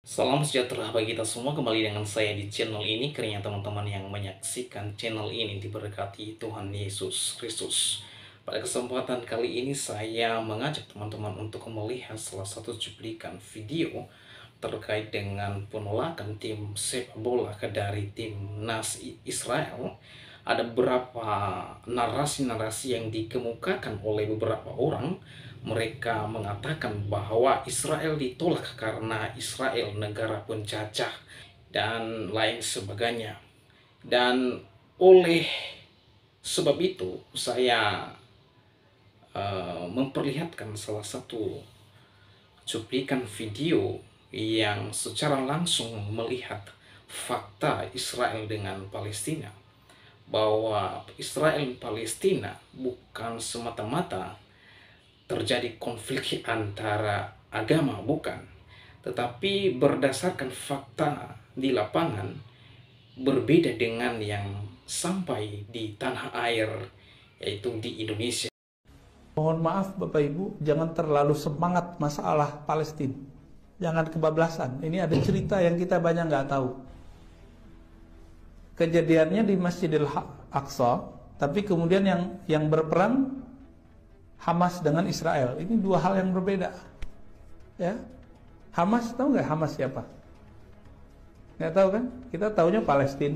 Salam sejahtera bagi kita semua, kembali dengan saya di channel ini. Kiranya teman-teman yang menyaksikan channel ini diberkati Tuhan Yesus Kristus. Pada kesempatan kali ini saya mengajak teman-teman untuk melihat salah satu cuplikan video terkait dengan penolakan tim sepak bola dari timnas Israel. Ada beberapa narasi-narasi yang dikemukakan oleh beberapa orang. Mereka mengatakan bahwa Israel ditolak karena Israel negara penjajah dan lain sebagainya. Dan oleh sebab itu saya memperlihatkan salah satu cuplikan video yang secara langsung melihat fakta Israel dengan Palestina, bahwa Israel dan Palestina bukan semata-mata terjadi konflik antara agama, bukan, tetapi berdasarkan fakta di lapangan berbeda dengan yang sampai di tanah air, yaitu di Indonesia. Mohon maaf Bapak Ibu, jangan terlalu semangat masalah Palestina. Jangan kebablasan. Ini ada cerita yang kita banyak nggak tahu. Kejadiannya di Masjidil Aqsa, tapi kemudian yang berperang Hamas dengan Israel. Ini dua hal yang berbeda. Ya, Hamas, tahu nggak Hamas siapa? Nggak tahu kan? Kita taunya Palestina.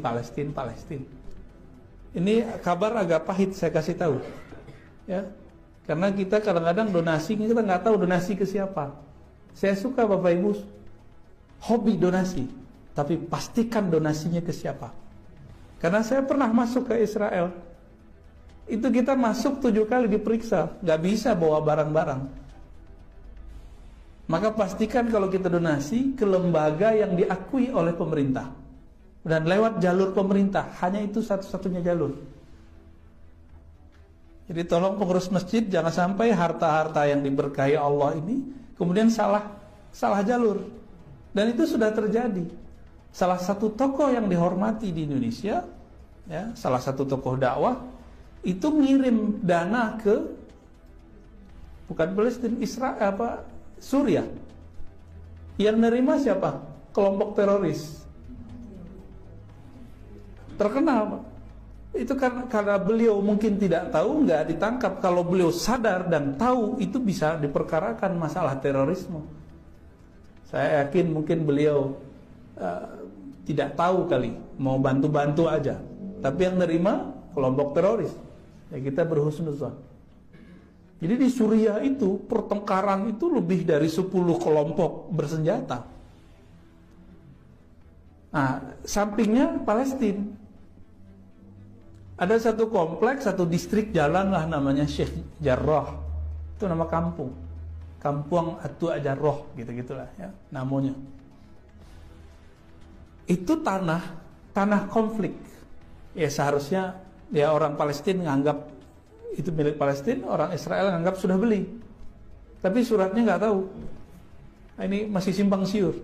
Ini kabar agak pahit, saya kasih tahu. Ya, karena kita kadang-kadang donasi, kita nggak tahu donasi ke siapa. Saya suka Bapak Ibu hobi donasi, tapi pastikan donasinya ke siapa. Karena saya pernah masuk ke Israel, itu kita masuk 7 kali diperiksa, nggak bisa bawa barang-barang. Maka pastikan kalau kita donasi ke lembaga yang diakui oleh pemerintah dan lewat jalur pemerintah, hanya itu satu-satunya jalur. Jadi tolong pengurus masjid jangan sampai harta-harta yang diberkahi Allah ini kemudian salah jalur. Dan itu sudah terjadi. Salah satu tokoh yang dihormati di Indonesia, ya, salah satu tokoh dakwah itu ngirim dana ke bukan Palestina, Israel Suriah. Yang nerima siapa? Kelompok teroris. Terkenal, Pak. Itu karena beliau mungkin tidak tahu, nggak ditangkap. Kalau beliau sadar dan tahu, itu bisa diperkarakan masalah terorisme. Saya yakin mungkin beliau tidak tahu kali, mau bantu-bantu aja. Tapi yang nerima kelompok teroris. Ya kita berhusnuzon. Jadi di Suriah itu pertengkaran itu lebih dari 10 kelompok bersenjata. Nah, sampingnya Palestina. Ada satu kompleks, satu distrik jalan lah namanya Sheikh Jarrah. Itu nama kampung. Kampung Atu Jarrah, gitu-gitulah ya namanya. Itu tanah konflik. Ya seharusnya ya orang Palestina nganggap itu milik Palestina, orang Israel nganggap sudah beli. Tapi suratnya nggak tahu. Nah, ini masih simpang siur.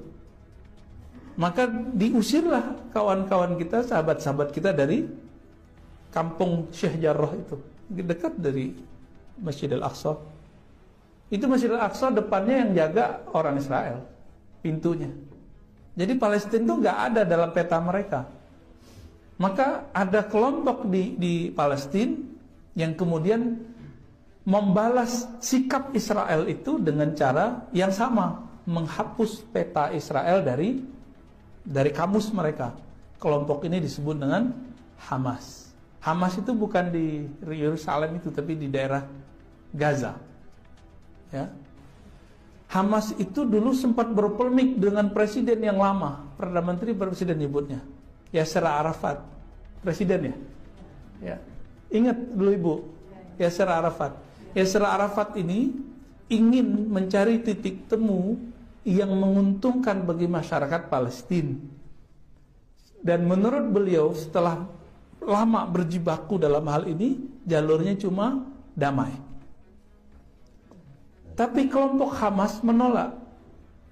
Maka diusirlah kawan-kawan kita, sahabat-sahabat kita dari kampung Sheikh Jarrah itu, dekat dari Masjidil Aqsa. Itu Masjidil Aqsa depannya yang jaga orang Israel, pintunya. Jadi Palestina itu nggak ada dalam peta mereka. Maka ada kelompok di Palestina yang kemudian membalas sikap Israel itu dengan cara yang sama, menghapus peta Israel dari kamus mereka. Kelompok ini disebut dengan Hamas. Hamas itu bukan di Yerusalem itu, tapi di daerah Gaza. Ya. Hamas itu dulu sempat berpolemik dengan presiden yang lama, Perdana Menteri presiden nyebutnya, Yasser Arafat, presiden ya. Ya. Ingat dulu Ibu, Yasser Arafat. Yasser Arafat ini ingin mencari titik temu yang menguntungkan bagi masyarakat Palestina. Dan menurut beliau setelah lama berjibaku dalam hal ini, jalurnya cuma damai. Tapi kelompok Hamas menolak.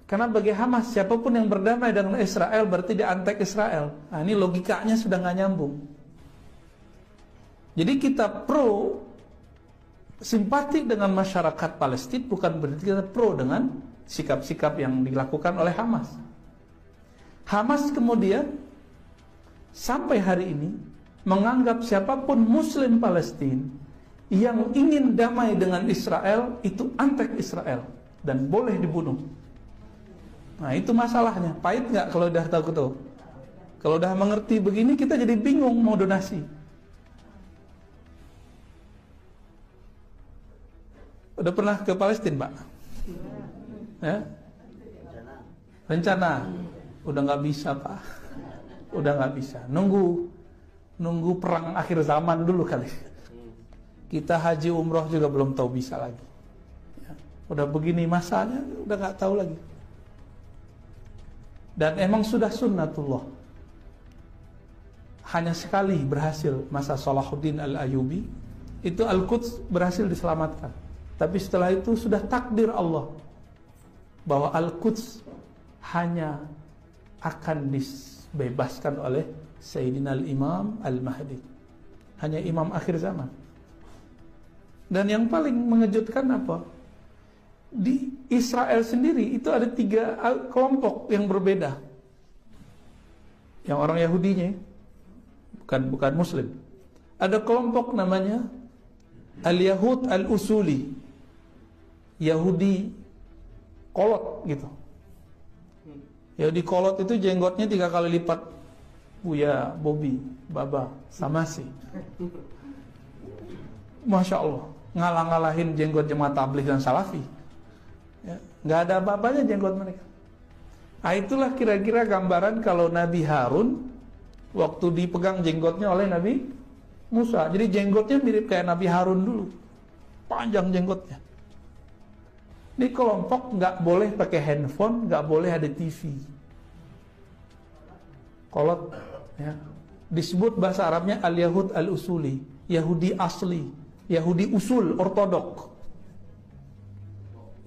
Karena bagi Hamas, siapapun yang berdamai dengan Israel berarti dia antek Israel. Nah, ini logikanya sudah nggak nyambung. Jadi kita pro simpati dengan masyarakat Palestina bukan berarti kita pro dengan sikap-sikap yang dilakukan oleh Hamas. Hamas kemudian sampai hari ini menganggap siapapun Muslim Palestina yang ingin damai dengan Israel itu antek Israel dan boleh dibunuh. Nah itu masalahnya. Pahit nggak kalau udah tahu? Kalau udah mengerti begini kita jadi bingung mau donasi. Udah pernah ke Palestina, Pak? Ya? Rencana? Udah nggak bisa, Pak. Udah nggak bisa. Nunggu perang akhir zaman dulu kali. Kita haji umroh juga belum tahu bisa lagi. Ya. Udah begini masanya, udah nggak tahu lagi. Dan emang sudah sunnatullah. Hanya sekali berhasil masa Salahuddin Al-Ayyubi, itu Al-Quds berhasil diselamatkan. Tapi setelah itu sudah takdir Allah bahwa Al-Quds hanya akan dibebaskan oleh Sayyidina Al-Imam Al-Mahdi. Hanya imam akhir zaman. Dan yang paling mengejutkan apa? Di Israel sendiri itu ada 3 kelompok yang berbeda. Yang orang Yahudinya, bukan Muslim. Ada kelompok namanya Al-Yahud Al-Usuli, Yahudi kolot gitu. Yahudi kolot itu jenggotnya 3 kali lipat Buya, Bobby, Baba, Samasi. Masya Allah, ngalah-ngalahin jenggot jemaah tabligh dan salafi. Ya, nggak ada apa-apanya jenggot mereka. Nah itulah kira-kira gambaran kalau Nabi Harun waktu dipegang jenggotnya oleh Nabi Musa. Jadi jenggotnya mirip kayak Nabi Harun dulu, panjang jenggotnya. Ini kelompok nggak boleh pakai handphone, nggak boleh ada TV. Kolot, ya. Disebut bahasa Arabnya Al-Yahud Al-Usuli, Yahudi asli, Yahudi usul, ortodok.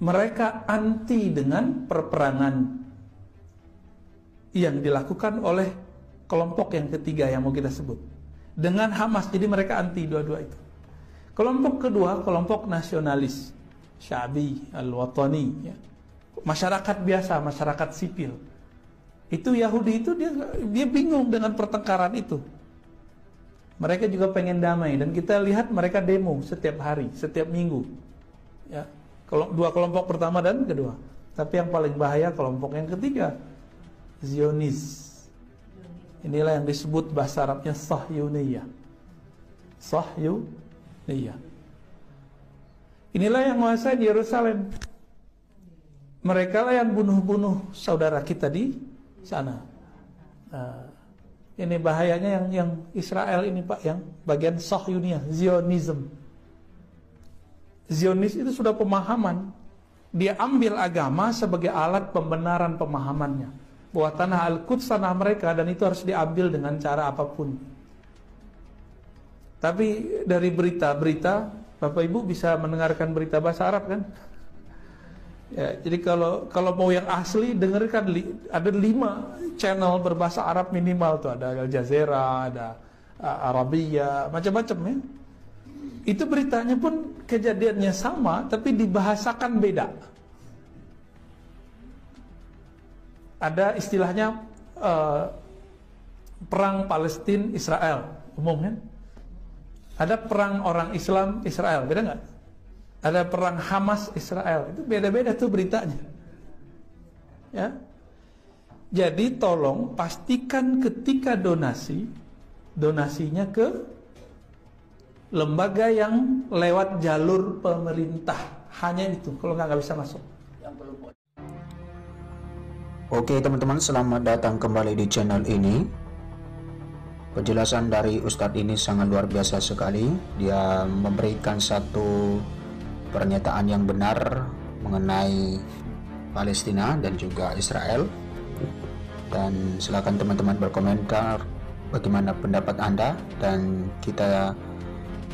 Mereka anti dengan perperangan yang dilakukan oleh kelompok yang ketiga yang mau kita sebut dengan Hamas. Jadi mereka anti dua-dua itu. Kelompok kedua, kelompok nasionalis, Syabi, Al-Watani, ya. Masyarakat biasa, masyarakat sipil. Itu Yahudi itu dia bingung dengan pertengkaran itu. Mereka juga pengen damai dan kita lihat mereka demo setiap hari, setiap minggu. Ya. Dua kelompok pertama dan kedua. Tapi yang paling bahaya kelompok yang ketiga, Zionis. Inilah yang disebut bahasa Arabnya Sahyuniyah. Sahyuniyah. Inilah yang menguasai Yerusalem. Mereka lah yang bunuh-bunuh saudara kita di sana. Nah, ini bahayanya yang Israel ini Pak, yang bagian Sahyuniyah, Zionism. Zionis itu sudah pemahaman. Dia ambil agama sebagai alat pembenaran pemahamannya. Bahwa tanah Al-Quds tanah mereka dan itu harus diambil dengan cara apapun. Tapi dari berita-berita, Bapak Ibu bisa mendengarkan berita bahasa Arab kan? Ya, jadi kalau mau yang asli dengarkan, ada 5 channel berbahasa Arab minimal tuh, ada Al Jazeera, ada Arabia, macam-macam ya. Itu beritanya pun kejadiannya sama tapi dibahasakan beda. Ada istilahnya perang Palestina Israel umumnya. Ada perang orang Islam Israel, beda nggak? Ada perang Hamas Israel, itu beda-beda tuh beritanya. Ya. Jadi tolong pastikan ketika donasinya ke lembaga yang lewat jalur pemerintah. Hanya itu, kalau nggak bisa masuk. Oke teman-teman, selamat datang kembali di channel ini. Penjelasan dari Ustadz ini sangat luar biasa sekali. Dia memberikan satu pernyataan yang benar mengenai Palestina dan juga Israel. Dan silakan teman-teman berkomentar bagaimana pendapat Anda, dan kita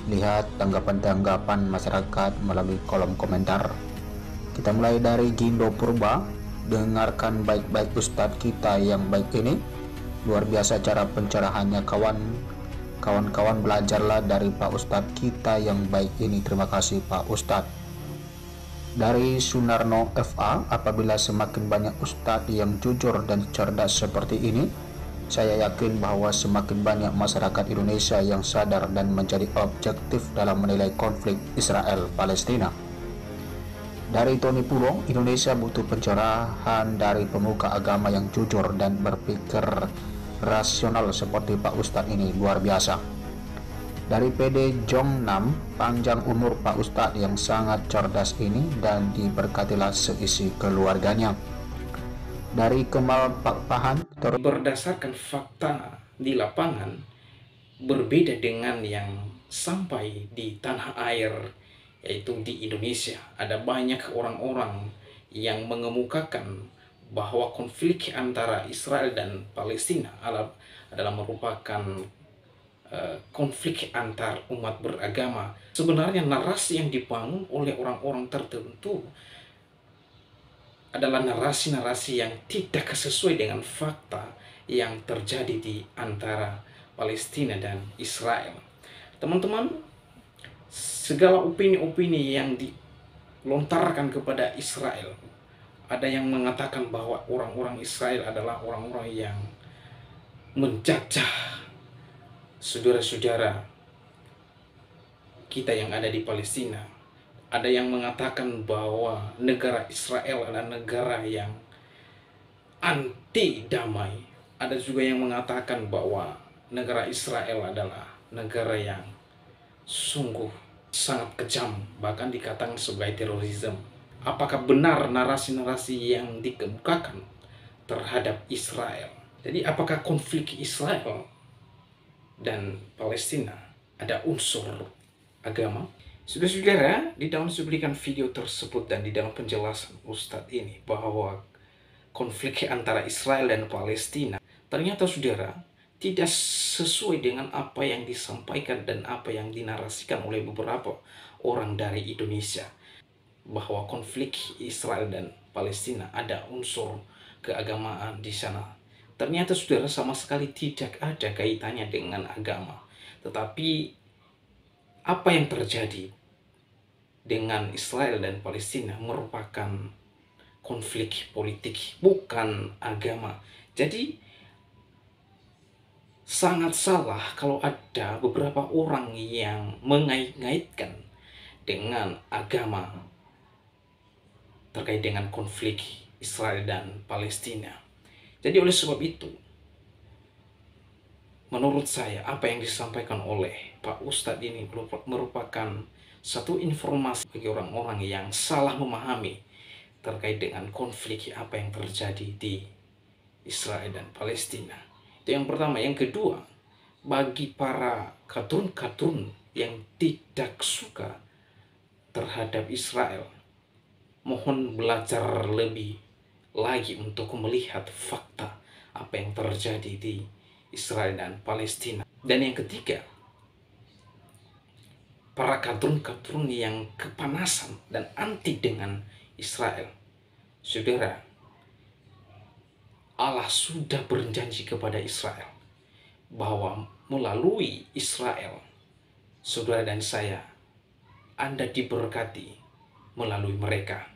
lihat tanggapan-tanggapan masyarakat melalui kolom komentar. Kita mulai dari Gindo Purba. Dengarkan baik-baik Ustadz kita yang baik ini. Luar biasa cara pencerahannya kawan-kawan, belajarlah dari Pak Ustadz kita yang baik ini. Terima kasih Pak Ustadz. Dari Sunarno FA, apabila semakin banyak ustadz yang jujur dan cerdas seperti ini, saya yakin bahwa semakin banyak masyarakat Indonesia yang sadar dan menjadi objektif dalam menilai konflik Israel-Palestina. Dari Tony Purong, Indonesia butuh pencerahan dari pemuka agama yang jujur dan berpikir rasional seperti Pak Ustadz ini, luar biasa. Dari PD Jong Nam, panjang umur Pak Ustadz yang sangat cerdas ini dan diberkatilah seisi keluarganya. Dari Kemal Pak Pahan, Berdasarkan fakta di lapangan, berbeda dengan yang sampai di tanah air, yaitu di Indonesia. Ada banyak orang-orang yang mengemukakan bahwa konflik antara Israel dan Palestina adalah merupakan konflik antar umat beragama. Sebenarnya narasi yang dibangun oleh orang-orang tertentu adalah narasi-narasi yang tidak sesuai dengan fakta yang terjadi di antara Palestina dan Israel. Teman-teman, segala opini-opini yang dilontarkan kepada Israel, ada yang mengatakan bahwa orang-orang Israel adalah orang-orang yang menjajah saudara-saudara kita yang ada di Palestina. Ada yang mengatakan bahwa negara Israel adalah negara yang anti damai. Ada juga yang mengatakan bahwa negara Israel adalah negara yang sungguh sangat kejam, bahkan dikatakan sebagai terorisme. Apakah benar narasi-narasi yang dikemukakan terhadap Israel? Jadi apakah konflik Israel dan Palestina ada unsur agama? Saudara-saudara, di dalam cuplikan video tersebut dan di dalam penjelasan Ustadz ini bahwa konflik antara Israel dan Palestina, ternyata saudara tidak sesuai dengan apa yang disampaikan dan apa yang dinarasikan oleh beberapa orang dari Indonesia, bahwa konflik Israel dan Palestina ada unsur keagamaan di sana. Ternyata saudara sama sekali tidak ada kaitannya dengan agama. Tetapi apa yang terjadi dengan Israel dan Palestina merupakan konflik politik, bukan agama. Jadi sangat salah kalau ada beberapa orang yang mengait-ngaitkan dengan agama terkait dengan konflik Israel dan Palestina. Jadi oleh sebab itu, menurut saya apa yang disampaikan oleh Pak Ustadz ini merupakan satu informasi bagi orang-orang yang salah memahami terkait dengan konflik apa yang terjadi di Israel dan Palestina. Itu yang pertama. Yang kedua, bagi para katun-katun yang tidak suka terhadap Israel, mohon belajar lebih lagi untuk melihat fakta apa yang terjadi di Israel dan Palestina. Dan yang ketiga, para katun-katun yang kepanasan dan anti dengan Israel. Saudara, Allah sudah berjanji kepada Israel bahwa melalui Israel, saudara dan saya, Anda diberkati melalui mereka.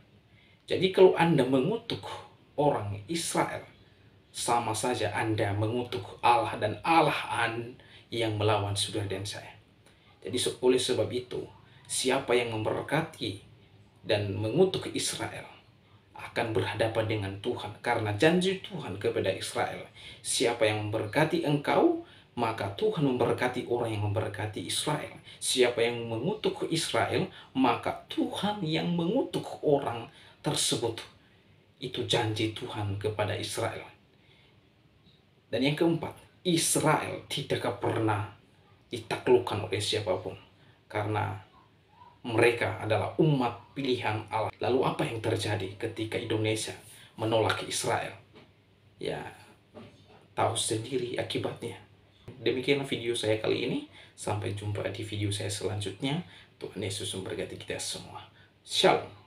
Jadi kalau Anda mengutuk orang Israel, sama saja Anda mengutuk Allah, dan Allah yang melawan saudara dan saya. Jadi oleh sebab itu, siapa yang memberkati dan mengutuk Israel akan berhadapan dengan Tuhan. Karena janji Tuhan kepada Israel, siapa yang memberkati engkau, maka Tuhan memberkati orang yang memberkati Israel. Siapa yang mengutuk Israel, maka Tuhan yang mengutuk orang tersebut. Itu janji Tuhan kepada Israel. Dan yang keempat, Israel tidak pernah ditaklukkan oleh siapapun, karena mereka adalah umat pilihan Allah. Lalu apa yang terjadi ketika Indonesia menolak Israel? Ya, tahu sendiri akibatnya. Demikianlah video saya kali ini. Sampai jumpa di video saya selanjutnya. Tuhan Yesus memberkati kita semua. Shalom.